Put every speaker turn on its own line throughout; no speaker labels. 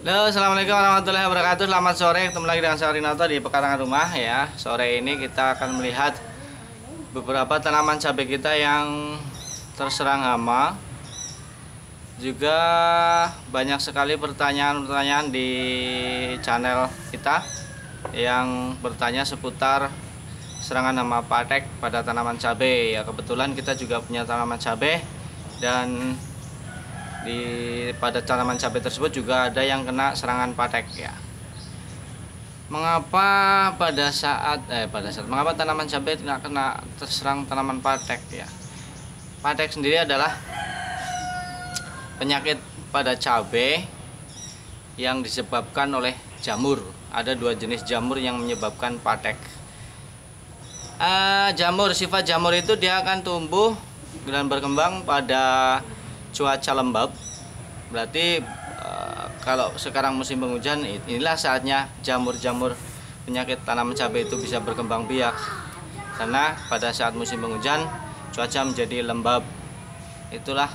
Halo, assalamualaikum warahmatullahi wabarakatuh. Selamat sore, ketemu lagi dengan saya Rinoto di pekarangan rumah ya. Sore ini kita akan melihat beberapa tanaman cabai kita yang terserang hama. Juga banyak sekali pertanyaan-pertanyaan di channel kita yang bertanya seputar serangan hama patek pada tanaman cabai. Ya, kebetulan kita juga punya tanaman cabai dan pada tanaman cabai tersebut juga ada yang kena serangan patek ya. Mengapa mengapa tanaman cabai tidak kena terserang tanaman patek ya? Patek sendiri adalah penyakit pada cabai yang disebabkan oleh jamur. Ada dua jenis jamur yang menyebabkan patek. Sifat jamur itu dia akan tumbuh dan berkembang pada cuaca lembab. Berarti kalau sekarang musim penghujan, inilah saatnya jamur-jamur penyakit tanaman cabai itu bisa berkembang biak. Karena pada saat musim penghujan cuaca menjadi lembab. Itulah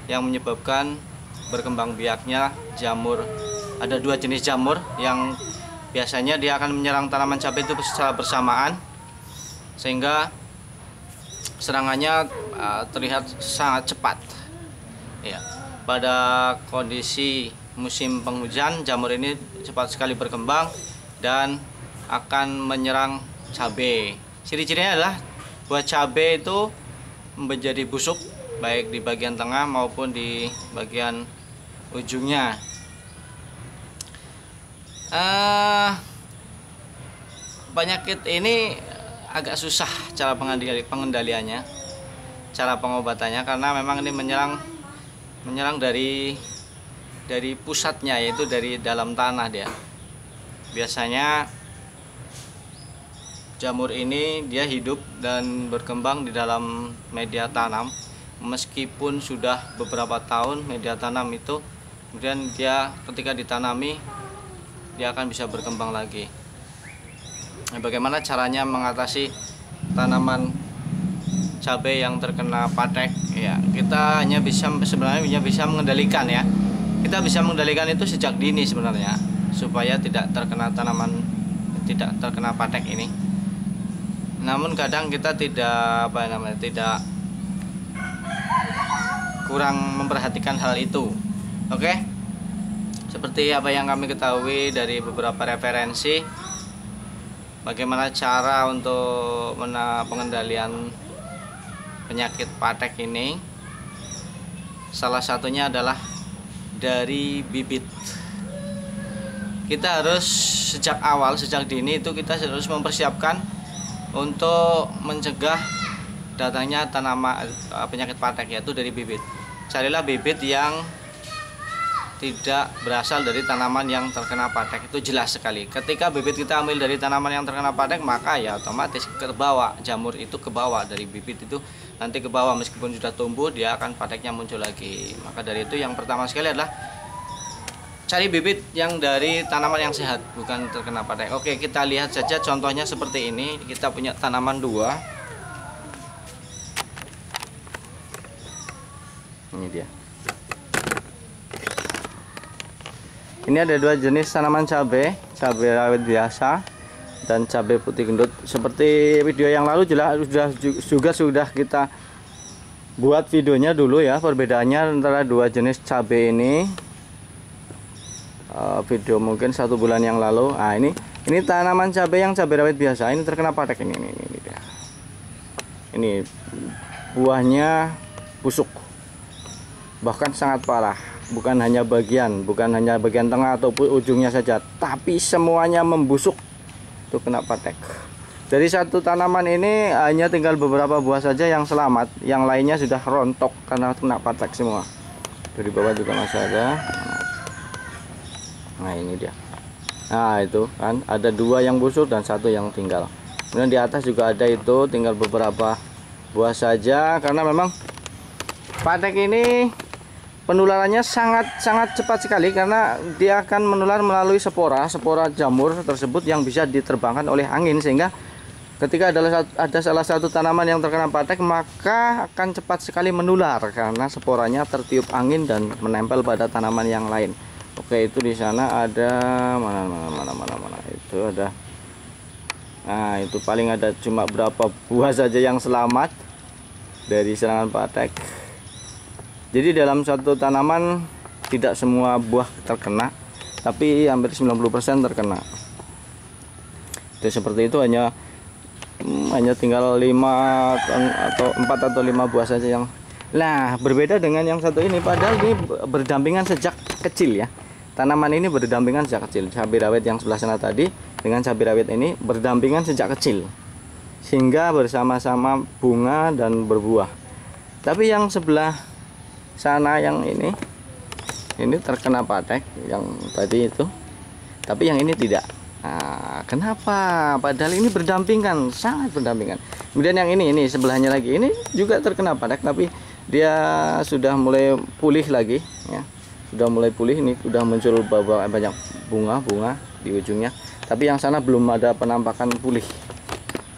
yang menyebabkan berkembang biaknya jamur. Ada dua jenis jamur yang biasanya dia akan menyerang tanaman cabai itu secara bersamaan, sehingga serangannya terlihat sangat cepat. Ya, pada kondisi musim penghujan jamur ini cepat sekali berkembang dan akan menyerang cabai. Ciri-cirinya adalah buah cabai itu menjadi busuk baik di bagian tengah maupun di bagian ujungnya. Penyakit ini agak susah cara pengendaliannya, cara pengobatannya, karena memang ini menyerang dari pusatnya, yaitu dari dalam tanah dia. Biasanya jamur ini dia hidup dan berkembang di dalam media tanam. Meskipun sudah beberapa tahun media tanam itu, kemudian dia ketika ditanami dia akan bisa berkembang lagi. Nah, bagaimana caranya mengatasi tanaman cabai yang terkena patek ya? Kita sebenarnya hanya bisa mengendalikan ya. Kita bisa mengendalikan itu sejak dini sebenarnya, supaya tidak terkena patek ini. Namun kadang kita tidak kurang memperhatikan hal itu. Oke? Seperti apa yang kami ketahui dari beberapa referensi, bagaimana cara untuk pengendalian penyakit patek ini, salah satunya adalah dari bibit. Kita harus sejak dini itu kita harus mempersiapkan untuk mencegah datangnya penyakit patek, yaitu dari bibit. Carilah bibit yang tidak berasal dari tanaman yang terkena patek, itu jelas sekali. Ketika bibit kita ambil dari tanaman yang terkena patek, maka ya otomatis kebawa, jamur itu kebawa dari bibit itu, nanti kebawa meskipun sudah tumbuh dia akan pateknya muncul lagi. Maka dari itu yang pertama sekali adalah cari bibit yang dari tanaman yang sehat, bukan terkena patek. Oke, kita lihat saja contohnya seperti ini. Kita punya tanaman dua. Ini dia. Ini ada dua jenis tanaman cabai rawit biasa dan cabai putih gendut. Seperti video yang lalu sudah kita buat videonya dulu ya, perbedaannya antara dua jenis cabai ini. Video mungkin 1 bulan yang lalu. Nah, ini tanaman cabai yang cabai rawit biasa, ini terkena patek ini dia. Ini buahnya busuk, bahkan sangat parah. Bukan hanya bagian tengah ataupun ujungnya saja, tapi semuanya membusuk, itu kena patek. Dari satu tanaman ini hanya tinggal beberapa buah saja yang selamat, yang lainnya sudah rontok karena kena patek semua. Dari bawah juga masih ada. Nah, ini dia. Nah, itu kan ada dua yang busuk dan satu yang tinggal. Kemudian di atas juga ada, itu tinggal beberapa buah saja, karena memang patek ini penularannya sangat cepat sekali, karena dia akan menular melalui spora jamur tersebut yang bisa diterbangkan oleh angin, sehingga ketika ada salah satu tanaman yang terkena patek, maka akan cepat sekali menular karena sporanya tertiup angin dan menempel pada tanaman yang lain. Oke, itu di sana ada mana itu ada. Nah, itu paling ada cuma berapa buah saja yang selamat dari serangan patek. Jadi dalam satu tanaman tidak semua buah terkena, tapi hampir 90% terkena. Itu seperti itu, hanya tinggal 5 atau 4 atau 5 buah saja yang. Nah, berbeda dengan yang satu ini, padahal ini berdampingan sejak kecil ya. Tanaman ini berdampingan sejak kecil. Cabai rawit yang sebelah sana tadi dengan cabai rawit ini berdampingan sejak kecil, sehingga bersama-sama bunga dan berbuah. Tapi yang sebelah sana yang ini terkena patek yang tadi itu, tapi yang ini tidak. Nah, kenapa? Padahal ini berdampingan, sangat berdampingan. Kemudian yang ini sebelahnya lagi ini juga terkena patek, tapi dia sudah mulai pulih lagi ya. Sudah mulai pulih, ini sudah muncul banyak bunga di ujungnya. Tapi yang sana belum ada penampakan pulih.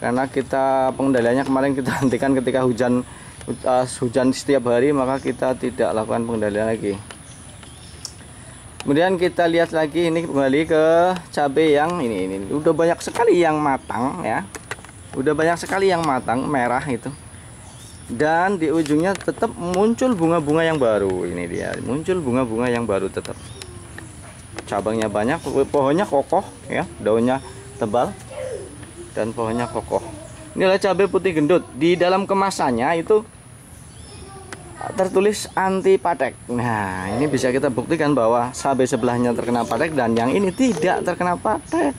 Karena kita pengendaliannya kemarin kita hentikan ketika hujan setiap hari, maka kita tidak lakukan pengendalian lagi. Kemudian kita lihat lagi, ini kembali ke cabai yang ini udah banyak sekali yang matang ya. Udah banyak sekali yang matang merah itu. Dan di ujungnya tetap muncul bunga-bunga yang baru. Ini dia, muncul bunga-bunga yang baru tetap. Cabangnya banyak, pohonnya kokoh ya, daunnya tebal dan pohonnya kokoh. Inilah cabai putih gendut. Di dalam kemasannya itu tertulis anti patek. Nah, ini bisa kita buktikan bahwa cabai sebelahnya terkena patek dan yang ini tidak terkena patek.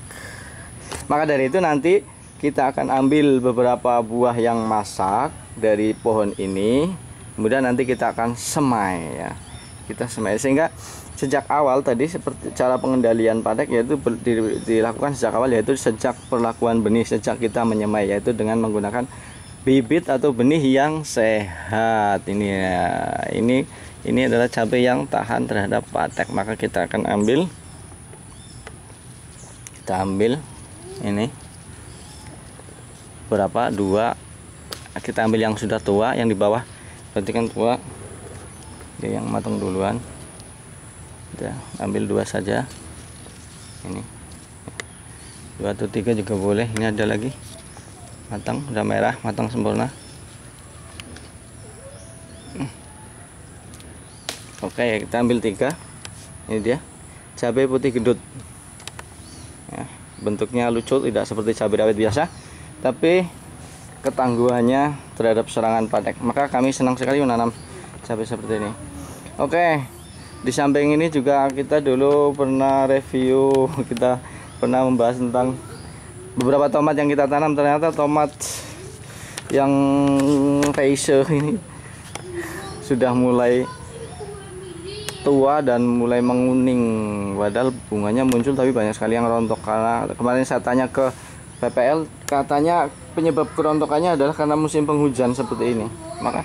Maka dari itu nanti kita akan ambil beberapa buah yang masak dari pohon ini, kemudian nanti kita akan semai ya. Kita semai sehingga sejak awal tadi seperti cara pengendalian patek yaitu dilakukan sejak awal, yaitu sejak perlakuan benih, sejak kita menyemai, yaitu dengan menggunakan bibit atau benih yang sehat. Ini ya, ini adalah cabai yang tahan terhadap patek. Maka kita akan ambil, ini berapa, 2. Kita ambil yang sudah tua, yang di bawah berarti kan tua, dia yang matang duluan. Kita ambil 2 saja, ini 2 atau 3 juga boleh. Ini ada lagi matang, udah merah, matang sempurna. Oke, kita ambil 3. Ini dia cabai putih gendut ya, bentuknya lucu, tidak seperti cabai rawit biasa, tapi ketangguhannya terhadap serangan patek. Maka kami senang sekali menanam cabai seperti ini. Oke, di samping ini juga kita dulu pernah review, kita pernah membahas tentang beberapa tomat yang kita tanam. Ternyata tomat yang Reise ini sudah mulai tua dan mulai menguning, padahal bunganya muncul tapi banyak sekali yang rontok. Karena kemarin saya tanya ke PPL, katanya penyebab kerontokannya adalah karena musim penghujan seperti ini. Maka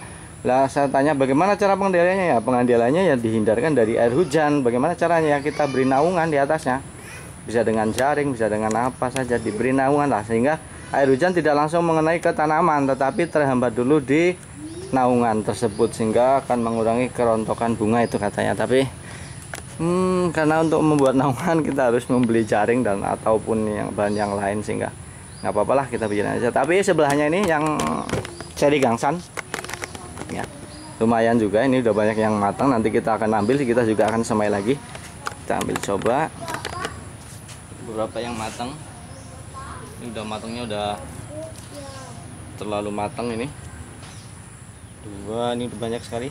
saya tanya bagaimana cara pengendaliannya, ya pengendaliannya ya dihindarkan dari air hujan. Bagaimana caranya, ya kita beri naungan di atasnya, bisa dengan jaring, bisa dengan apa saja, diberi naungan lah, sehingga air hujan tidak langsung mengenai ke tanaman, tetapi terhambat dulu di naungan tersebut, sehingga akan mengurangi kerontokan bunga itu katanya. Tapi karena untuk membuat naungan kita harus membeli jaring dan ataupun yang bahan yang lain, sehingga nggak apa-apa lah, kita bikin aja. Tapi sebelahnya ini yang ceri gangsan ya, lumayan juga, ini udah banyak yang matang. Nanti kita akan ambil, kita juga akan semai lagi. Kita ambil coba beberapa yang matang. Ini udah matangnya udah terlalu matang. Ini 2, ini udah banyak sekali.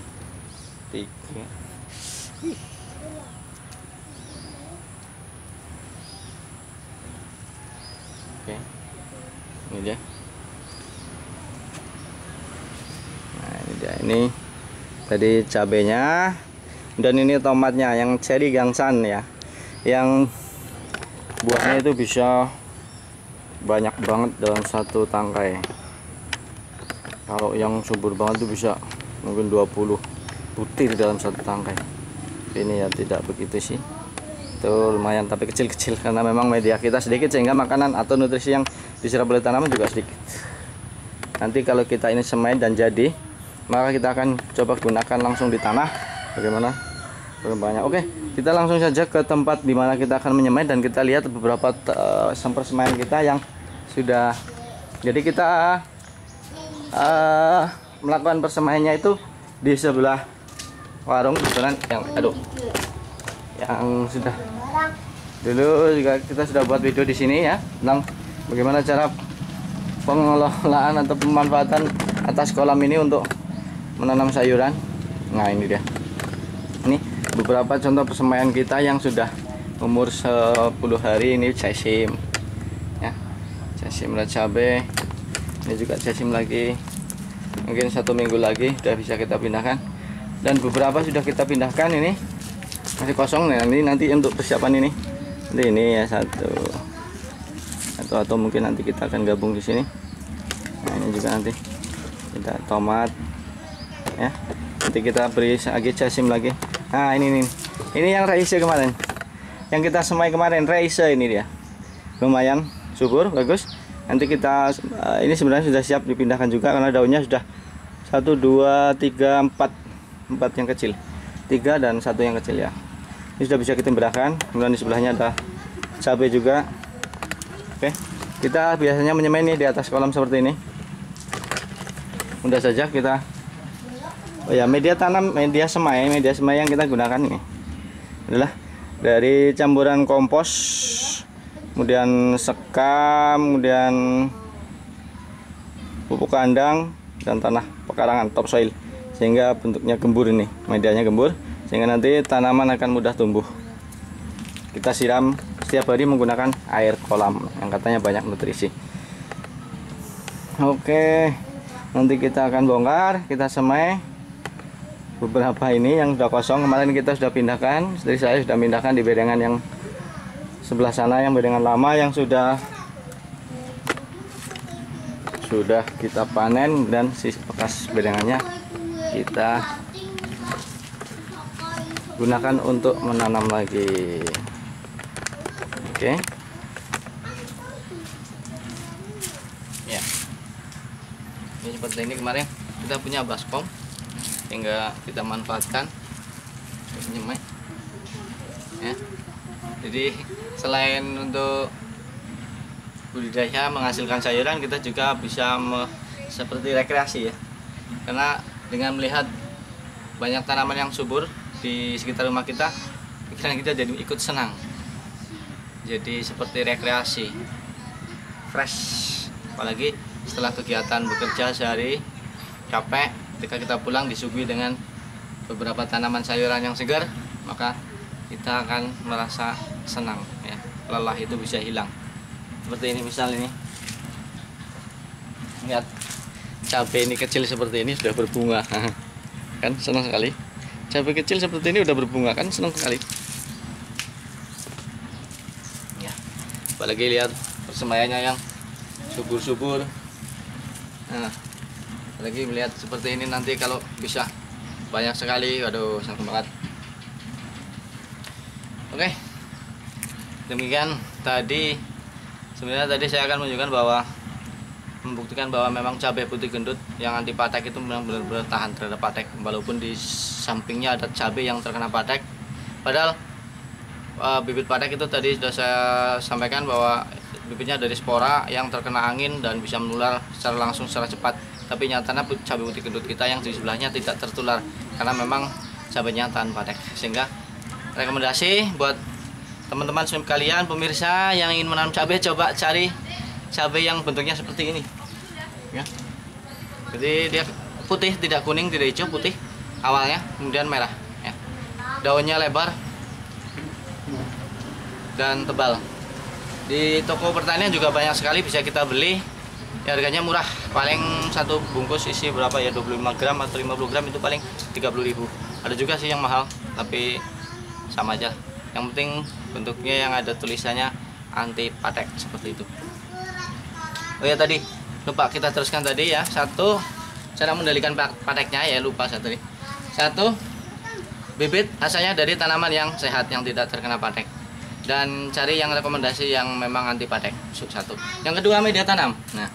3. Oke, ini dia. Nah, ini dia, ini tadi cabenya, dan ini tomatnya yang cherry gangsan ya, yang buahnya itu bisa banyak banget dalam satu tangkai. Kalau yang subur banget itu bisa mungkin 20 butir dalam satu tangkai. Ini ya tidak begitu sih, itu lumayan tapi kecil-kecil karena memang media kita sedikit, sehingga makanan atau nutrisi yang diserap oleh tanaman juga sedikit. Nanti kalau kita ini semai dan jadi, maka kita akan coba gunakan langsung di tanah. Bagaimana? perkembangannya. Oke, kita langsung saja ke tempat dimana kita akan menyemai dan kita lihat beberapa persemaian kita yang sudah. Jadi kita melakukan persemaiannya itu di sebelah warung kebetulan yang sudah dulu juga kita sudah buat video di sini ya tentang bagaimana cara pengelolaan atau pemanfaatan atas kolam ini untuk menanam sayuran. Nah, ini dia. Ini beberapa contoh persemaian kita yang sudah umur 10 hari. Ini jasim ya, jasim cabai. Ini juga jasim lagi, mungkin 1 minggu lagi sudah bisa kita pindahkan, dan beberapa sudah kita pindahkan. Ini masih kosong. Nah, ini nanti untuk persiapan ini ya satu atau mungkin nanti kita akan gabung di sini. Nah, ini juga nanti kita tomat ya, nanti kita beri lagi jasim lagi. Nah, ini yang raisa kemarin, yang kita semai kemarin, raisa ini dia lumayan subur, bagus. Nanti kita ini sebenarnya sudah siap dipindahkan juga karena daunnya sudah 1, 2, 3, 4 yang kecil, 3 dan 1 yang kecil ya. Ini sudah bisa kita pindahkan. Kemudian di sebelahnya ada cabai juga. Oke, kita biasanya menyemai ini di atas kolam seperti ini. Mudah saja kita. Oh ya, media tanam, media semai yang kita gunakan ini adalah dari campuran kompos, kemudian sekam, kemudian pupuk kandang dan tanah pekarangan topsoil, sehingga bentuknya gembur. Ini medianya gembur sehingga nanti tanaman akan mudah tumbuh. Kita siram setiap hari menggunakan air kolam yang katanya banyak nutrisi. Oke, nanti kita akan bongkar, kita semai beberapa ini yang sudah kosong. Kemarin kita sudah pindahkan, istri saya sudah pindahkan di bedengan yang sebelah sana, yang bedengan lama yang sudah kita panen, dan sisa bekas bedengannya kita gunakan untuk menanam lagi. Oke. Ya. Ini seperti ini, kemarin kita punya baskom sehingga kita manfaatkan menyemai ya. Jadi selain untuk budidaya menghasilkan sayuran, kita juga bisa seperti rekreasi ya, karena dengan melihat banyak tanaman yang subur di sekitar rumah kita, pikiran kita jadi ikut senang. Jadi seperti rekreasi, fresh. Apalagi setelah kegiatan bekerja sehari capek, ketika kita pulang disuguhi dengan beberapa tanaman sayuran yang segar, maka kita akan merasa senang ya, lelah itu bisa hilang. Seperti ini misal ini, lihat cabai ini kecil seperti ini sudah berbunga kan senang sekali. Cabai kecil seperti ini udah berbunga kan senang sekali ya. Apalagi lihat persemaiannya yang subur-subur. Nah, apalagi melihat seperti ini nanti kalau bisa banyak sekali, aduh senang banget. Oke, demikian tadi. Sebenarnya tadi saya akan menunjukkan bahwa, membuktikan bahwa memang cabai putih gendut yang anti patek itu memang benar-benar tahan terhadap patek, walaupun di sampingnya ada cabai yang terkena patek. Padahal bibit patek itu tadi sudah saya sampaikan bahwa bibitnya dari spora yang terkena angin dan bisa menular secara langsung, secara cepat. Tapi nyatanya cabai putih gendut kita yang di sebelahnya tidak tertular karena memang cabainya tahan patek. Sehingga rekomendasi buat teman-teman sekalian, pemirsa yang ingin menanam cabai, coba cari cabai yang bentuknya seperti ini ya. Jadi dia putih, tidak kuning, tidak hijau, putih awalnya, kemudian merah ya. Daunnya lebar dan tebal. Di toko pertanian juga banyak sekali bisa kita beli ya, harganya murah, paling satu bungkus isi berapa ya, 25 gram atau 50 gram itu paling 30.000. Ada juga sih yang mahal tapi sama aja, yang penting bentuknya yang ada tulisannya anti patek seperti itu. Oh ya, tadi lupa kita teruskan tadi ya, satu cara mengendalikan pateknya ya, lupa saya tadi. Satu, bibit asalnya dari tanaman yang sehat yang tidak terkena patek, dan cari yang rekomendasi yang memang anti patek, satu. Yang kedua, media tanam. Nah,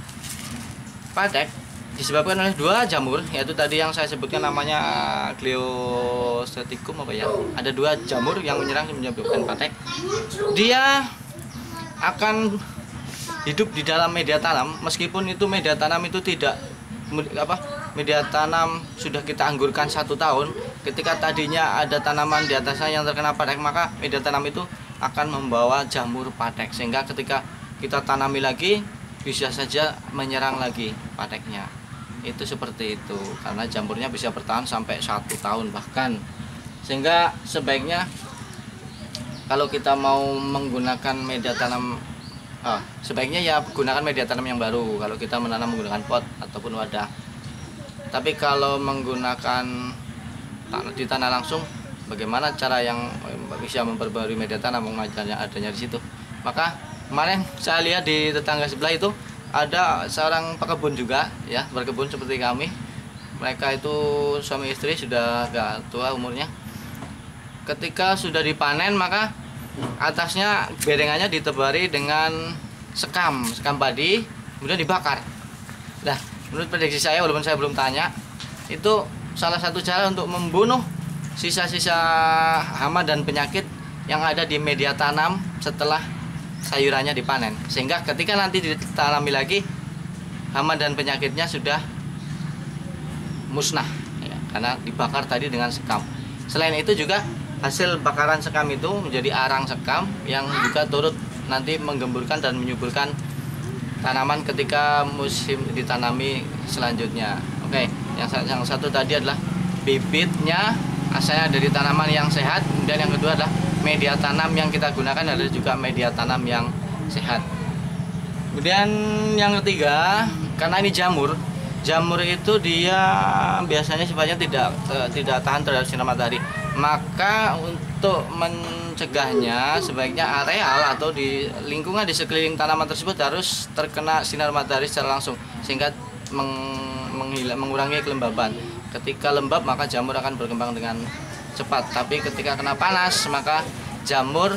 patek disebabkan oleh dua jamur, yaitu tadi yang saya sebutkan namanya Gliosteticum apa ya. Ada dua jamur yang menyebabkan patek. Dia akan hidup di dalam media tanam, meskipun itu media tanam itu tidak media tanam sudah kita anggurkan 1 tahun. Ketika tadinya ada tanaman di atasnya yang terkena patek, maka media tanam itu akan membawa jamur patek, sehingga ketika kita tanami lagi bisa saja menyerang lagi pateknya. Itu seperti itu, karena jamurnya bisa bertahan sampai 1 tahun bahkan. Sehingga sebaiknya kalau kita mau menggunakan media tanam, sebaiknya ya gunakan media tanam yang baru kalau kita menanam menggunakan pot ataupun wadah. Tapi kalau menggunakan di tanah langsung, bagaimana cara yang bisa memperbarui media tanam yang adanya di situ? Maka kemarin saya lihat di tetangga sebelah itu ada seorang pekebun juga ya, berkebun seperti kami. Mereka itu suami istri, sudah agak tua umurnya. Ketika sudah dipanen, maka atasnya bedengannya ditebari dengan sekam padi, kemudian dibakar. Nah, menurut prediksi saya, walaupun saya belum tanya, itu salah satu cara untuk membunuh sisa-sisa hama dan penyakit yang ada di media tanam setelah sayurannya dipanen, sehingga ketika nanti ditanami lagi, hama dan penyakitnya sudah musnah ya, karena dibakar tadi dengan sekam. Selain itu juga hasil bakaran sekam itu menjadi arang sekam yang juga turut nanti menggemburkan dan menyuburkan tanaman ketika musim ditanami selanjutnya. Oke, yang satu tadi adalah bibitnya asalnya dari tanaman yang sehat, kemudian yang kedua adalah media tanam yang kita gunakan adalah juga media tanam yang sehat. Kemudian yang ketiga, karena ini jamur itu dia biasanya sifatnya tidak tahan terhadap sinar matahari. Maka untuk mencegahnya, sebaiknya areal atau di lingkungan di sekeliling tanaman tersebut harus terkena sinar matahari secara langsung, sehingga mengurangi kelembaban. Ketika lembab maka jamur akan berkembang dengan cepat, tapi ketika kena panas maka jamur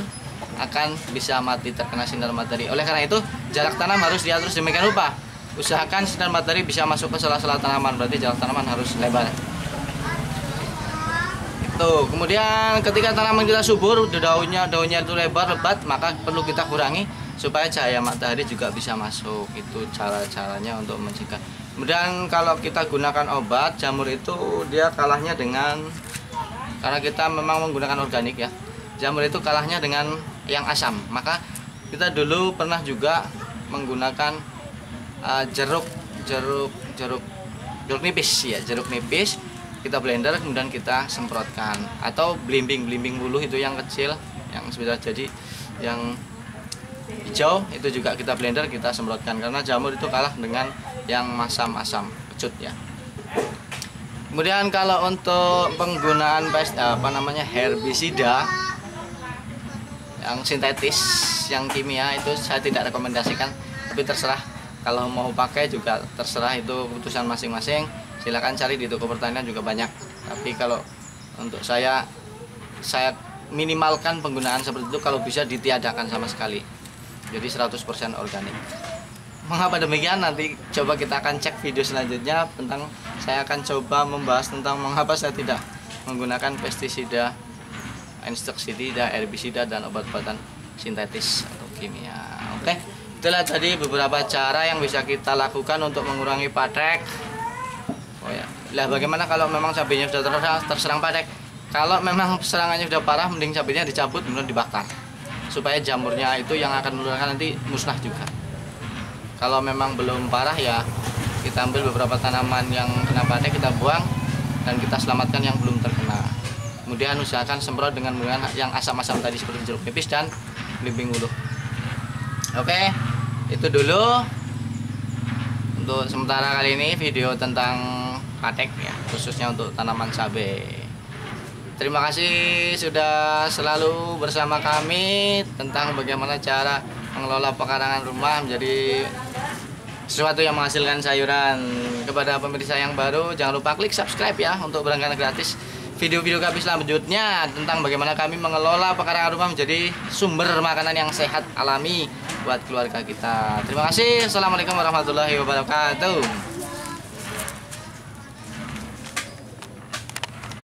akan bisa mati terkena sinar matahari. Oleh karena itu jarak tanam harus diatur sedemikian rupa, usahakan sinar matahari bisa masuk ke sela-sela tanaman, berarti jarak tanaman harus lebar. Itu. Kemudian ketika tanaman kita subur, daunnya itu lebat, maka perlu kita kurangi supaya cahaya matahari juga bisa masuk. Itu cara-caranya untuk mencegah. Kemudian kalau kita gunakan obat jamur itu, dia kalahnya dengan, karena kita memang menggunakan organik ya, jamur itu kalahnya dengan yang asam. Maka kita dulu pernah juga menggunakan jeruk nipis ya, jeruk nipis kita blender kemudian kita semprotkan, atau belimbing buluh itu yang kecil yang sudah jadi yang hijau itu juga kita blender kita semprotkan, karena jamur itu kalah dengan yang asam kecut ya. Kemudian kalau untuk penggunaan herbisida yang sintetis, yang kimia itu saya tidak rekomendasikan, tapi terserah, kalau mau pakai juga terserah, itu keputusan masing-masing. Silakan cari di toko pertanian juga banyak. Tapi kalau untuk saya minimalkan penggunaan seperti itu, kalau bisa ditiadakan sama sekali. Jadi 100% organik. Mengapa demikian? Nanti coba kita akan cek video selanjutnya tentang, saya akan coba membahas tentang mengapa saya tidak menggunakan pestisida, insektisida, herbisida dan obat-obatan sintetis atau kimia. Oke, itulah tadi beberapa cara yang bisa kita lakukan untuk mengurangi patek. Oh ya, lah bagaimana kalau memang cabenya sudah terserang patek? Kalau memang serangannya sudah parah, mending cabenya dicabut kemudian dibakar, supaya jamurnya itu yang akan menularkan nanti musnah juga. Kalau memang belum parah ya kita ambil beberapa tanaman yang kena patek, kita buang dan kita selamatkan yang belum terkena. Kemudian usahakan semprot dengan menggunakan yang asam-asam tadi seperti jeruk nipis dan belimbing uluh. Oke, itu dulu untuk sementara kali ini video tentang patek ya, khususnya untuk tanaman cabai. Terima kasih sudah selalu bersama kami tentang bagaimana cara mengelola pekarangan rumah menjadi sesuatu yang menghasilkan sayuran. Kepada pemirsa yang baru, jangan lupa klik subscribe ya untuk berlangganan gratis video-video kami selanjutnya tentang bagaimana kami mengelola pekarangan rumah menjadi sumber makanan yang sehat alami buat keluarga kita. Terima kasih. Assalamualaikum warahmatullahi wabarakatuh.